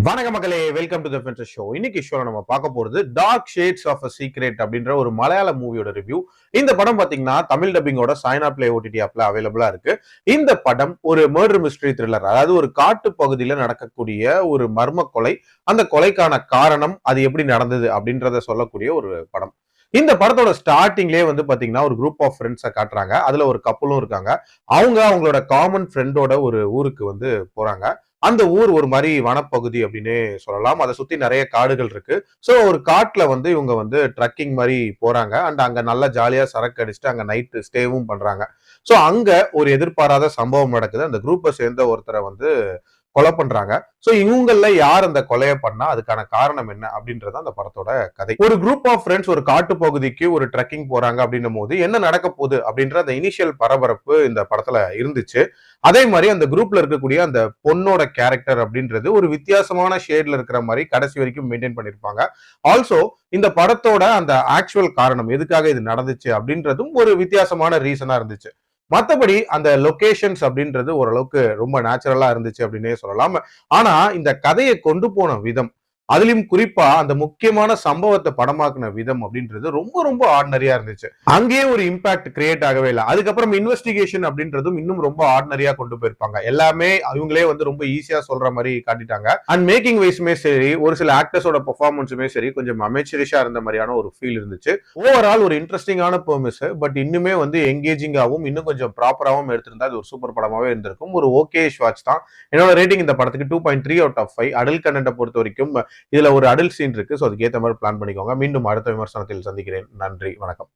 வணக்க மக்களே, welcome to the finser show. இன்னைக்கு ஷோல நம்ம பார்க்க போறது dark shades of a secret அப்படின்ற ஒரு மலையாள மூவியோட ரிவ்யூ. இந்த படம் பாத்தீங்கன்னா தமிழ் டப்பிங்கோட சைனா பிளே ஓடிடி ஆப்ல அவைலபிளா இருக்கு. இந்த படம் ஒரு மர்டர் மிஸ்டரி த்ரில்லர், அதாவது ஒரு காட்டு பகுதியில நடக்கக்கூடிய ஒரு மர்ம கொலை, அந்த கொலைக்கான காரணம், அது எப்படி நடந்தது அப்படின்றத சொல்லக்கூடிய ஒரு படம். இந்த படத்தோட ஸ்டார்டிங்லேயே வந்து பாத்தீங்கன்னா ஒரு குரூப் ஆஃப் ஃப்ரெண்ட்ஸை காட்டுறாங்க. அதுல ஒரு கப்பலும் இருக்காங்க. அவங்களோட காமன் ஃப்ரெண்டோட ஒரு ஊருக்கு வந்து போறாங்க. அந்த ஊர் ஒரு மாதிரி வனப்பகுதி அப்படின்னே சொல்லலாம். அதை சுத்தி நிறைய காடுகள் இருக்கு. சோ ஒரு காட்டுல வந்து இவங்க வந்து ட்ரக்கிங் மாதிரி போறாங்க. அண்ட் அங்க நல்லா ஜாலியா சரக்கு அடிச்சுட்டு அங்க நைட் ஸ்டேவும் பண்றாங்க. சோ அங்க ஒரு எதிர்பாராத சம்பவம் நடக்குது. அந்த குரூப்பை சேர்ந்த ஒருத்தரை வந்து கொலை பண்றாங்க. சோ இவங்கள யார் அந்த கொலையை பண்ணா, அதுக்கான காரணம் என்ன அப்படின்றது அந்த படத்தோட கதை. ஒரு குரூப் ஆஃப் ஃப்ரெண்ட்ஸ் ஒரு காட்டு பகுதிக்கு ஒரு ட்ரெக்கிங் போறாங்க அப்படின்னும் போது என்ன நடக்க போகுது அப்படின்ற அந்த இனிஷியல் பரபரப்பு இந்த படத்துல இருந்துச்சு. அதே மாதிரி அந்த குரூப்ல இருக்கக்கூடிய அந்த பொண்ணோட கேரக்டர் அப்படின்றது ஒரு வித்தியாசமான ஷேட்ல இருக்கிற மாதிரி கடைசி வரைக்கும் மெயின்டைன் பண்ணிருப்பாங்க. ஆல்சோ இந்த படத்தோட அந்த ஆக்சுவல் காரணம் எதுக்காக இது நடந்துச்சு அப்படின்றதும் ஒரு வித்தியாசமான ரீசனா இருந்துச்சு. மத்தபடி அந்த லொகேஷன்ஸ் அப்படின்றது ஓரளவுக்கு ரொம்ப நேச்சுரலா இருந்துச்சு அப்படின்னே சொல்லலாம். ஆனா இந்த கதையை கொண்டு போன விதம், அதுலயும் குறிப்பா அந்த முக்கியமான சம்பவத்தை படமாக்குன விதம் அப்படின்றது ரொம்ப ரொம்ப ஆர்டினரியா இருந்துச்சு. அங்கேயே ஒரு இம்பாக்ட் கிரியேட் ஆகவே இல்லை. அதுக்கப்புறம் இன்வெஸ்டிகேஷன் அப்படின்றதும் இன்னும் ரொம்ப ஆர்டினரியா கொண்டு போயிருப்பாங்க. எல்லாமே அவங்களே வந்து ரொம்ப ஈஸியா சொல்ற மாதிரி காட்டிட்டாங்க. அண்ட் மேக்கிங் வைஸுமே சரி, ஒரு சில ஆக்டர்ஸோட பெர்ஃபார்மன்ஸுமே சரி, கொஞ்சம் அமெச்சரிஷா இருந்த மாதிரியான ஒரு ஃபீல் இருந்துச்சு. ஓவரால் ஒரு இன்ட்ரெஸ்டிங்கான பெர்மிஸ், பட் இன்னுமே வந்து எங்கேஜிங்காகவும் இன்னும் கொஞ்சம் ப்ராப்பராகவும் எடுத்திருந்தா அது ஒரு சூப்பர் படமாவே இருந்திருக்கும். ஒரு ஓகே வாட்ச் தான். என்னோட ரேட்டிங் இந்த படத்துக்கு 2.3 அவுட் ஆஃப் 5. அடல்ட் கண்டென்ட்டை பொறுத்த வரைக்கும் இதுல ஒரு அடல்ட் சீன் இருக்கு. சோ அதுக்கு ஏத்த மாதிரி பிளான் பண்ணிக்கோங்க. மீண்டும் அடுத்த விமர்சனத்தில் சந்திக்கிறேன். நன்றி, வணக்கம்.